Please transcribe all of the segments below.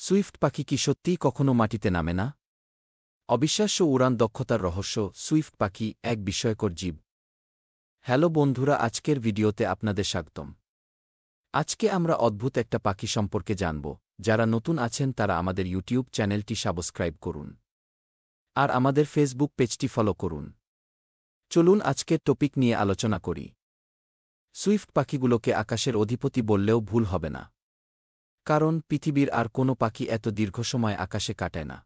Swift পাখি কি সত্যিই কখনো মাটিতে নামে না? অবিশ্বাস্য উড়ান দক্ষতার রহস্য। সুইফট পাখি এক বিস্ময়কর জীব। হ্যালো বন্ধুরা, আজকের ভিডিওতে আপনাদের স্বাগতম। আজকে আমরা অদ্ভুত একটা পাখি সম্পর্কে জানব। যারা নতুন আছেন তারা আমাদের ইউটিউব চ্যানেলটি সাবস্ক্রাইব করুন আর আমাদের ফেসবুক পেজটি ফলো করুন। চলুন আজকের টপিক নিয়ে আলোচনা করি। সুইফট পাখিগুলোকে আকাশের অধিপতি বললেও ভুল হবে না, কারণ পৃথিবীর আর কোনো পাখি এত দীর্ঘ সময় আকাশে কাটায় না।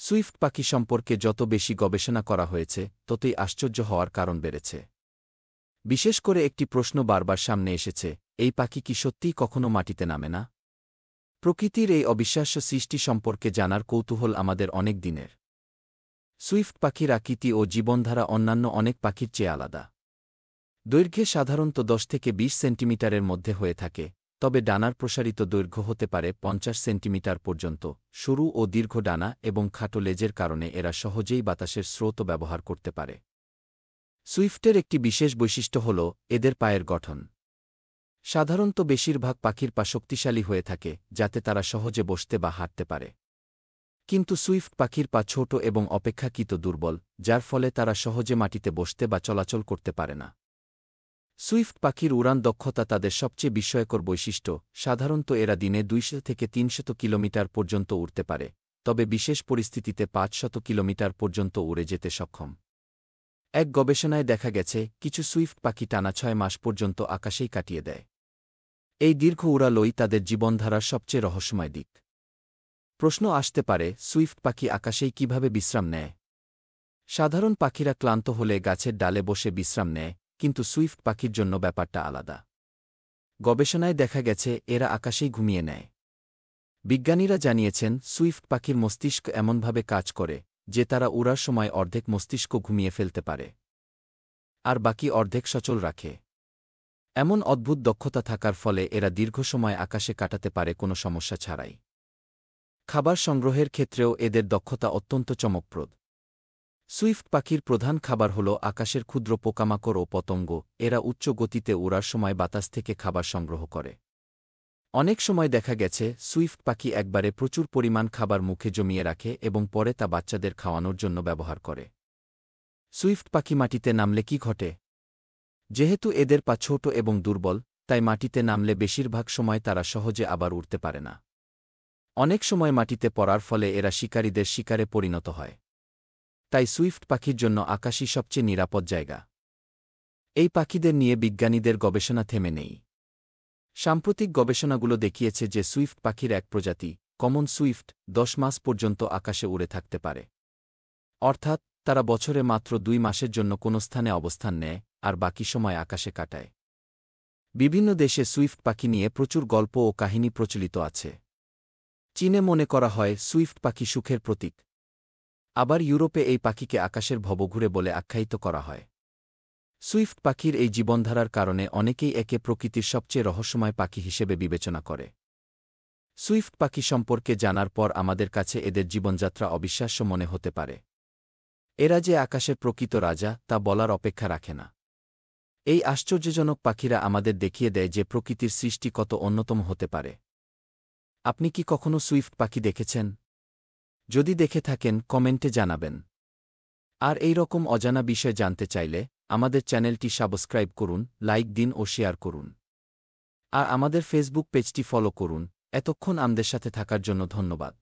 সুইফট পাখি সম্পর্কে যত বেশি গবেষণা করা হয়েছে ততই আশ্চর্য হওয়ার কারণ বেড়েছে। বিশেষ করে একটি প্রশ্ন বারবার সামনে এসেছে, এই পাখি কি সত্যিই কখনো মাটিতে নামে না? প্রকৃতির এই অবিশ্বাস্য সৃষ্টি সম্পর্কে জানার কৌতূহল আমাদের অনেক দিনের। সুইফট পাখির আকৃতি ও জীবনধারা অন্যান্য অনেক পাখির চেয়ে আলাদা। দৈর্ঘ্যে সাধারণত 10 থেকে 20 সেন্টিমিটারের মধ্যে হয়ে থাকে, তবে ডানার প্রসারিত দৈর্ঘ্য হতে পারে 50 সেন্টিমিটার পর্যন্ত। সরু ও দীর্ঘ ডানা এবং খাটো লেজের কারণে এরা সহজেই বাতাসের স্রোত ব্যবহার করতে পারে। সুইফটের একটি বিশেষ বৈশিষ্ট্য হল এদের পায়ের গঠন। সাধারণত বেশিরভাগ পাখির পা শক্তিশালী হয়ে থাকে, যাতে তারা সহজে বসতে বা হাঁটতে পারে। কিন্তু সুইফট পাখির পা ছোট এবং অপেক্ষাকৃত দুর্বল, যার ফলে তারা সহজে মাটিতে বসতে বা চলাচল করতে পারে না। সুইফট পাখির উড়ান দক্ষতা তাদের সবচেয়ে বিস্ময়কর বৈশিষ্ট্য। সাধারণত এরা দিনে 200 থেকে 300 কিলোমিটার পর্যন্ত উড়তে পারে, তবে বিশেষ পরিস্থিতিতে 500 কিলোমিটার পর্যন্ত উড়ে যেতে সক্ষম। এক গবেষণায় দেখা গেছে, কিছু সুইফট পাখি টানা 6 মাস পর্যন্ত আকাশেই কাটিয়ে দেয়। এই দীর্ঘ উড়ালই তাদের জীবনধারার সবচেয়ে রহস্যময় দিক। প্রশ্ন আসতে পারে, সুইফট পাখি আকাশেই কিভাবে বিশ্রাম নেয়? সাধারণ পাখিরা ক্লান্ত হলে গাছের ডালে বসে বিশ্রাম নেয়, কিন্তু সুইফট পাখির জন্য ব্যাপারটা আলাদা। গবেষণায় দেখা গেছে এরা আকাশেই ঘুমিয়ে নেয়। বিজ্ঞানীরা জানিয়েছেন, সুইফট পাখির মস্তিষ্ক এমনভাবে কাজ করে যে তারা উড়ার সময় অর্ধেক মস্তিষ্ক ঘুমিয়ে ফেলতে পারে আর বাকি অর্ধেক সচল রাখে। এমন অদ্ভুত দক্ষতা থাকার ফলে এরা দীর্ঘ সময় আকাশে কাটাতে পারে কোনো সমস্যা ছাড়াই। খাবার সংগ্রহের ক্ষেত্রেও এদের দক্ষতা অত্যন্ত চমকপ্রদ। সুইফট পাখির প্রধান খাবার হল আকাশের ক্ষুদ্র পোকামাকড় ও পতঙ্গ। এরা উচ্চ গতিতে উড়ার সময় বাতাস থেকে খাবার সংগ্রহ করে। অনেক সময় দেখা গেছে সুইফট পাখি একবারে প্রচুর পরিমাণ খাবার মুখে জমিয়ে রাখে এবং পরে তা বাচ্চাদের খাওয়ানোর জন্য ব্যবহার করে। সুইফট পাখি মাটিতে নামলে কি ঘটে? যেহেতু এদের পা ছোট এবং দুর্বল, তাই মাটিতে নামলে বেশিরভাগ সময় তারা সহজে আবার উড়তে পারে না। অনেক সময় মাটিতে পড়ার ফলে এরা শিকারীদের শিকারে পরিণত হয়। তাই সুইফট পাখির জন্য আকাশই সবচেয়ে নিরাপদ জায়গা। এই পাখিদের নিয়ে বিজ্ঞানীদের গবেষণা থেমে নেই। সাম্প্রতিক গবেষণাগুলো দেখিয়েছে যে সুইফট পাখির এক প্রজাতি, কমন সুইফট, 10 মাস পর্যন্ত আকাশে উড়ে থাকতে পারে। অর্থাৎ তারা বছরে মাত্র 2 মাসের জন্য কোনো স্থানে অবস্থান নেয় আর বাকি সময় আকাশে কাটায়। বিভিন্ন দেশে সুইফট পাখি নিয়ে প্রচুর গল্প ও কাহিনী প্রচলিত আছে। চীনে মনে করা হয় সুইফট পাখি সুখের প্রতীক। আবার ইউরোপে এই পাখিকে আকাশের ভবঘুরে বলে আখ্যায়িত করা হয়। সুইফট পাখির এই জীবনধারার কারণে অনেকেই একে প্রকৃতির সবচেয়ে রহস্যময় পাখি হিসেবে বিবেচনা করে। সুইফট পাখি সম্পর্কে জানার পর আমাদের কাছে এদের জীবনযাত্রা অবিশ্বাস্য মনে হতে পারে। এরা যে আকাশের প্রকৃত রাজা তা বলার অপেক্ষা রাখে না। এই আশ্চর্যজনক পাখিরা আমাদের দেখিয়ে দেয় যে প্রকৃতির সৃষ্টি কত অন্যতম হতে পারে। আপনি কি কখনো সুইফট পাখি দেখেছেন? যদি দেখে থাকেন কমেন্টে জানাবেন। আর এই রকম অজানা বিষয় জানতে চাইলে আমাদের চ্যানেলটি সাবস্ক্রাইব করুন, লাইক দিন ও শেয়ার করুন। আর আমাদের ফেসবুক পেজটি ফলো করুন। এতক্ষণ আমাদের সাথে থাকার জন্য ধন্যবাদ।